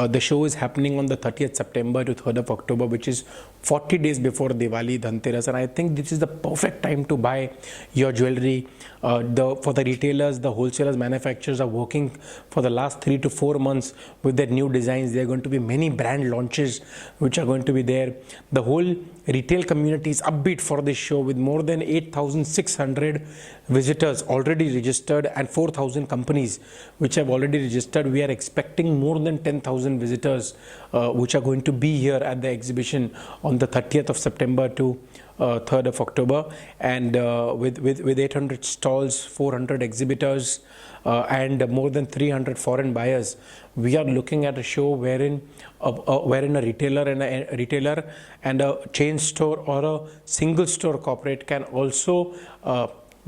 The show is happening on the 30th September to 3rd of October, which is 40 days before Diwali, Dhanteras, and I think this is the perfect time to buy your jewelry. For the retailers, the wholesalers, manufacturers are working for the last 3 to 4 months with their new designs. There are going to be many brand launches which are going to be there. The whole retail community is upbeat for this show, with more than 8,600 visitors already registered and 4,000 companies which have already registered. We are expecting more than 10,000 visitors which are going to be here at the exhibition on the 30th of September to 3rd of October, and with 800 stalls, 400 exhibitors, and more than 300 foreign buyers. We are looking at a show wherein a retailer and a chain store or a single store corporate can also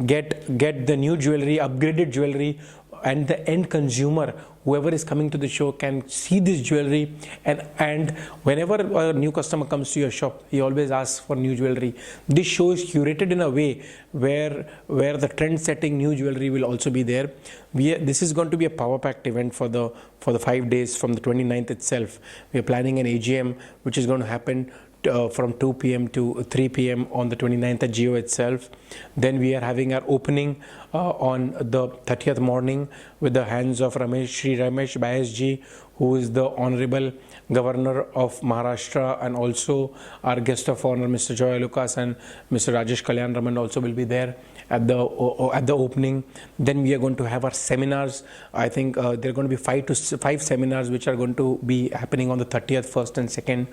get the new jewelry, upgraded jewelry, and the end consumer, whoever is coming to the show, can see this jewelry, and whenever a new customer comes to your shop, he always asks for new jewelry. This show is curated in a way where the trend-setting new jewelry will also be there. This is going to be a power-packed event for the 5 days from the 29th itself. We are planning an AGM which is going to happen from 2 p.m. to 3 p.m. on the 29th at Geo itself. Then we are having our opening on the 30th morning with the hands of Shri Ramesh Bayasji, who is the Honorable Governor of Maharashtra, and also our guest of honor, Mr. Joy Lucas and Mr. Rajesh Kalyan Raman also will be there at the opening. Then we are going to have our seminars. I think there are going to be 5 seminars which are going to be happening on the 30th, 1st and 2nd.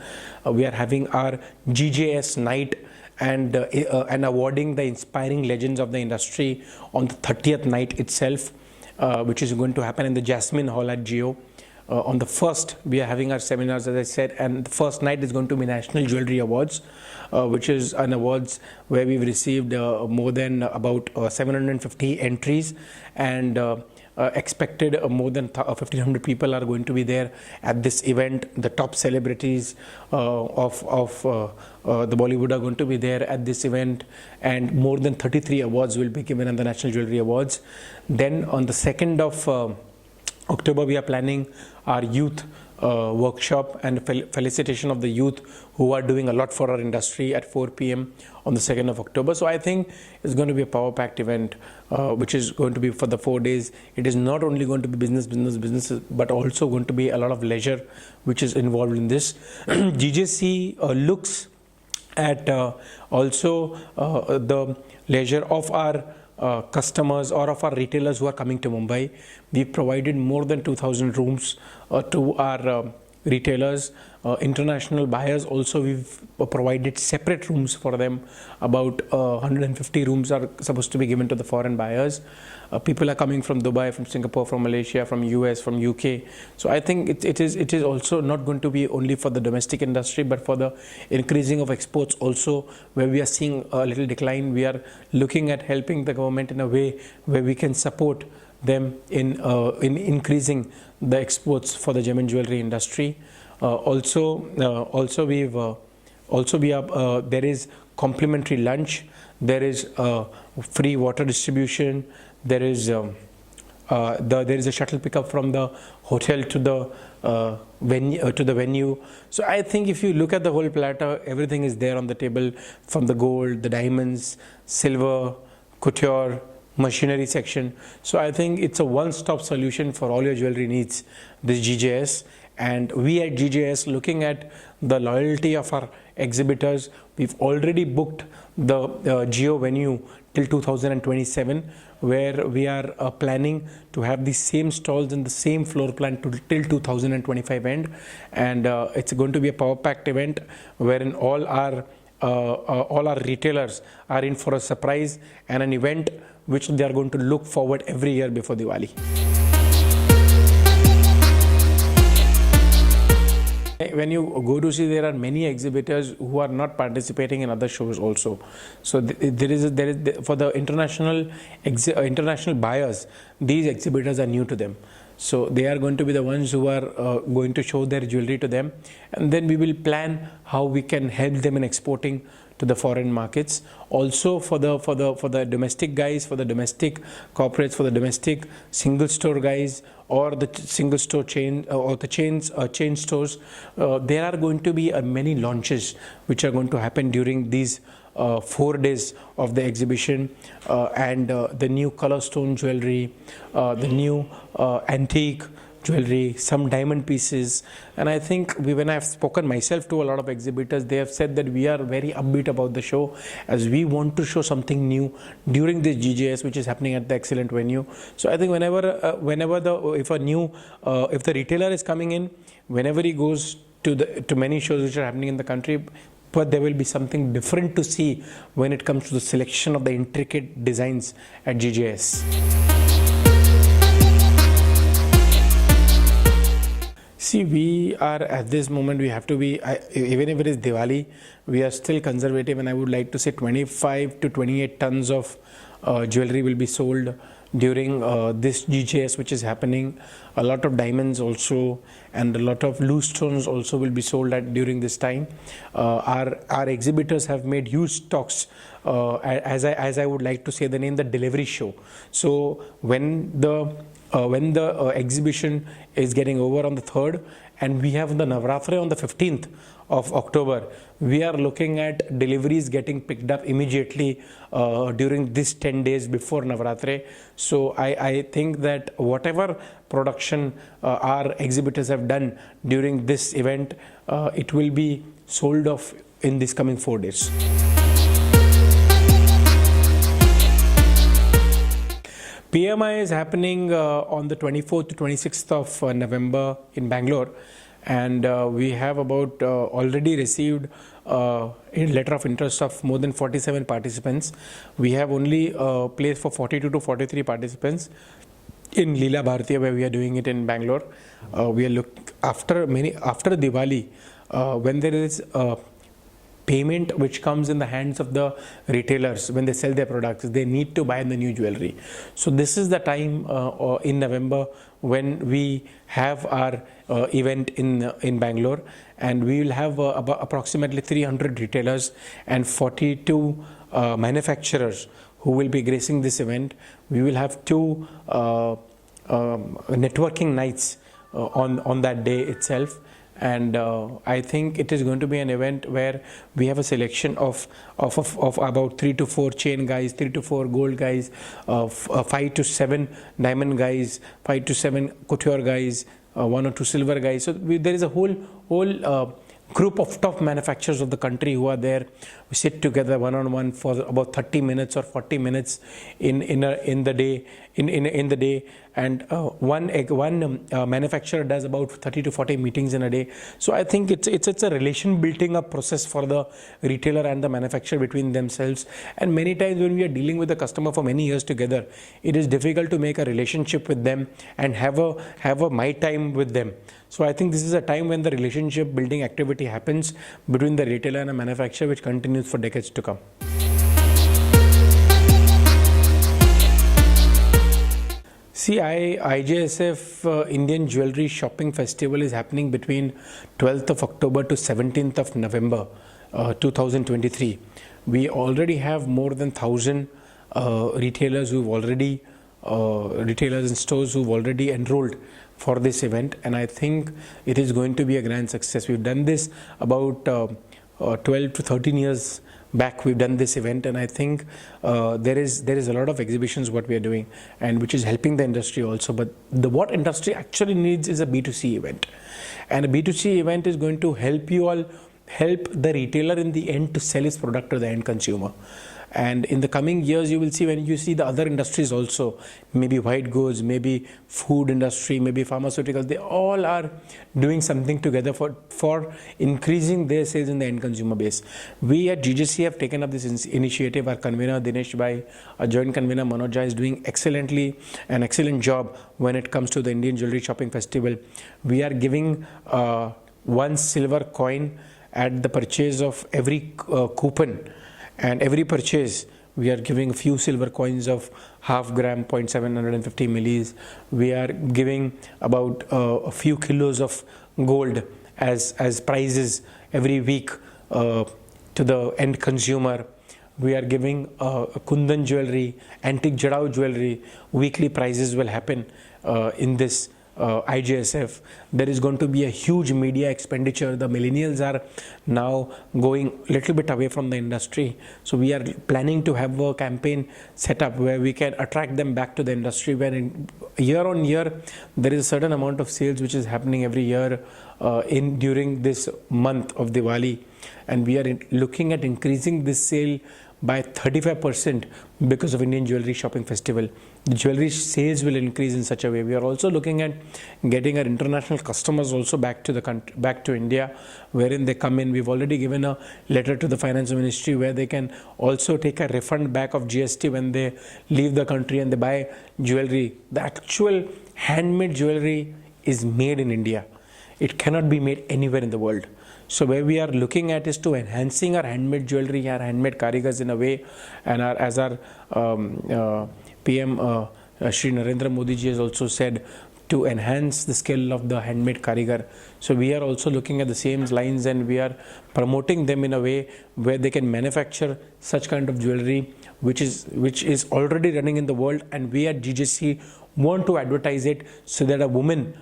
We are having our GJS night and awarding the inspiring legends of the industry on the 30th night itself, which is going to happen in the Jasmine Hall at Geo. On the 1st, we are having our seminars, as I said, and the first night is going to be National Jewellery Awards, which is an awards where we've received more than about 750 entries, and expected more than 1,500 people are going to be there at this event. The top celebrities of the Bollywood are going to be there at this event, and more than 33 awards will be given at the National Jewellery Awards. Then on the 2nd of October, we are planning our youth workshop and felicitation of the youth who are doing a lot for our industry at 4 p.m. on the 2nd of October. So I think it's going to be a power-packed event, which is going to be for the 4 days. It is not only going to be business, but also going to be a lot of leisure which is involved in this. GJC looks at also the leisure of our customers or of our retailers who are coming to Mumbai. We've provided more than 2,000 rooms to our retailers. International buyers also, we've provided separate rooms for them. About 150 rooms are supposed to be given to the foreign buyers. People are coming from Dubai, from Singapore, from Malaysia, from US, from UK. So I think it is also not going to be only for the domestic industry, but for the increasing of exports also, where we are seeing a little decline. We are looking at helping the government in a way where we can support them in increasing the exports for the gem and jewelry industry. There is complimentary lunch, there is free water distribution, there is a shuttle pickup from the hotel to the venue. So I think if you look at the whole platter, everything is there on the table, from the gold, the diamonds, silver, couture, machinery section. So I think it's a one-stop solution for all your jewelry needs, this GJS. And we at GJS, looking at the loyalty of our exhibitors, we've already booked the Geo venue till 2027, where we are planning to have the same stalls in the same floor plan till 2025 end. And it's going to be a power-packed event wherein all our retailers are in for a surprise and an event which they are going to look forward every year before Diwali. When you go to see, there are many exhibitors who are not participating in other shows also. So there is for the international buyers, these exhibitors are new to them. So they are going to be the ones who are going to show their jewelry to them, and then we will plan how we can help them in exporting to the foreign markets. Also for the domestic guys, for the domestic corporates, for the domestic single store guys, or the single store chain or the chain stores, there are going to be many launches which are going to happen during these 4 days of the exhibition, and the new color stone jewelry, the new antique jewelry, some diamond pieces. And I think when I've spoken myself to a lot of exhibitors, they have said that we are very upbeat about the show, as we want to show something new during this GJS, which is happening at the excellent venue. So I think if the retailer is coming in, whenever he goes to many shows which are happening in the country, but there will be something different to see when it comes to the selection of the intricate designs at GJS. See, we are at this moment, we have to be, even if it is Diwali, we are still conservative, and I would like to say 25 to 28 tons of jewelry will be sold during this GJS which is happening. A lot of diamonds also, and a lot of loose stones also will be sold during this time. Our exhibitors have made huge stocks, as I would like to say the name, the delivery show. So when the exhibition is getting over on the 3rd, and we have the Navratri on the 15th of October, we are looking at deliveries getting picked up immediately during this 10 days before Navratri. So I think that whatever production our exhibitors have done during this event, it will be sold off in these coming 4 days. PMI is happening on the 24th to 26th of November in Bangalore, and we have about already received a letter of interest of more than 47 participants. We have only place for 42 to 43 participants in Leela Bharatiya, where we are doing it in Bangalore. We are after Diwali, when there is payment which comes in the hands of the retailers when they sell their products, they need to buy the new jewelry. So this is the time in November when we have our event in Bangalore, and we will have about approximately 300 retailers and 42 manufacturers who will be gracing this event. We will have 2 networking nights on that day itself. And I think it is going to be an event where we have a selection of about 3 to 4 chain guys, 3 to 4 gold guys, 5 to 7 diamond guys, 5 to 7 couture guys, 1 or 2 silver guys. So there is a whole group of top manufacturers of the country who are there. We sit together one-on-one for about 30 minutes or 40 minutes in the day, and one manufacturer does about 30 to 40 meetings in a day. So I think it's a relation building up process for the retailer and the manufacturer between themselves. And many times when we are dealing with the customer for many years together, it is difficult to make a relationship with them and have a my time with them. So I think this is a time when the relationship building activity happens between the retailer and a manufacturer, which continues for decades to come. See, IJSF Indian Jewellery Shopping Festival is happening between 12th of October to 17th of November 2023. We already have more than 1,000 retailers and stores who've already enrolled for this event, and I think it is going to be a grand success. We've done this about 12 to 13 years back. We've done this event, and I think there is a lot of exhibitions what we are doing, and which is helping the industry also. But what industry actually needs is a B2C event, and a B2C event is going to help the retailer in the end to sell his product to the end consumer. And in the coming years, you will see, when you see the other industries also, maybe white goods, maybe food industry, maybe pharmaceuticals, they all are doing something together for increasing their sales in the end consumer base. We at GJC have taken up this initiative. Our convener Dinesh Bhai, our joint convener Manoj Jha is doing an excellent job when it comes to the Indian Jewellery Shopping Festival. We are giving 1 silver coin at the purchase of every coupon. And every purchase, we are giving a few silver coins of half gram, 0.750 millis. We are giving about a few kilos of gold as prizes every week to the end consumer. We are giving Kundan jewelry, antique Jadao jewelry. Weekly prices will happen in this IJSF. There is going to be a huge media expenditure. The millennials are now going a little bit away from the industry. So we are planning to have a campaign set up where we can attract them back to the industry, where year on year there is a certain amount of sales which is happening every year during this month of Diwali. And we are looking at increasing this sale by 35% because of Indian Jewellery Shopping Festival. The jewelry sales will increase in such a way. We are also looking at getting our international customers also back to the country, back to India, wherein they come in. We've already given a letter to the Finance Ministry where they can also take a refund back of GST when they leave the country and they buy jewelry. The actual handmade jewelry is made in India. It cannot be made anywhere in the world. So where we are looking at is to enhancing our handmade jewelry, our handmade karigars in a way, and as our PM Shri Narendra Modi ji has also said, to enhance the skill of the handmade karigar. So we are also looking at the same lines, and we are promoting them in a way where they can manufacture such kind of jewelry which is already running in the world, and we at GJC want to advertise it so that a woman,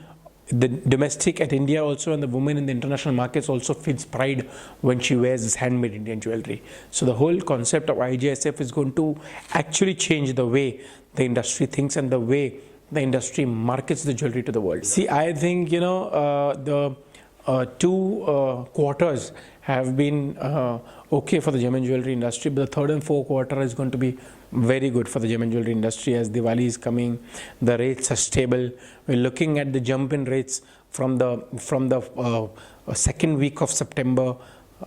the domestic at India also, and the woman in the international markets also feels pride when she wears this handmade Indian jewelry. So the whole concept of IJSF is going to actually change the way the industry thinks and the way the industry markets the jewelry to the world. See, I think, the two quarters have been okay for the gem and jewelry industry, but the third and fourth quarter is going to be very good for the gem and jewelry industry as Diwali is coming. The rates are stable. We're looking at the jump in rates from the second week of September,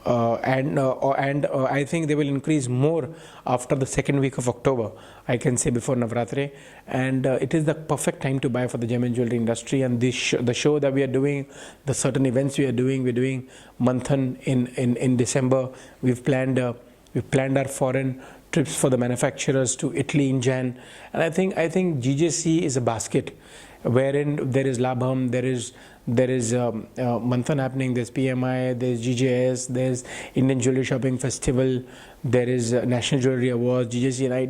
and I think they will increase more after the second week of October, I can say, before Navratri. And it is the perfect time to buy for the gem and jewelry industry. And the show that we are doing, the certain events we're doing Manthan in December. We've planned our foreign trips for the manufacturers to Italy in Jan. And I think GJC is a basket wherein there is Labham, there is Manthan happening, there's PMI, there's GJS, there's Indian Jewellery Shopping Festival, there is National Jewellery Awards, GJC Night.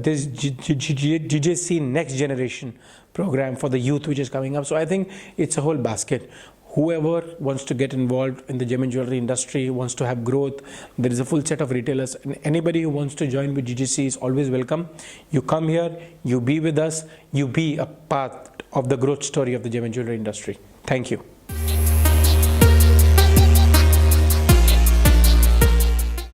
There's GJC Next Generation program for the youth which is coming up. So I think it's a whole basket. Whoever wants to get involved in the gem and jewelry industry, wants to have growth, there is a full set of retailers, and anybody who wants to join with GJC is always welcome. You come here, you be with us, you be a part of the growth story of the gem and jewelry industry. Thank you.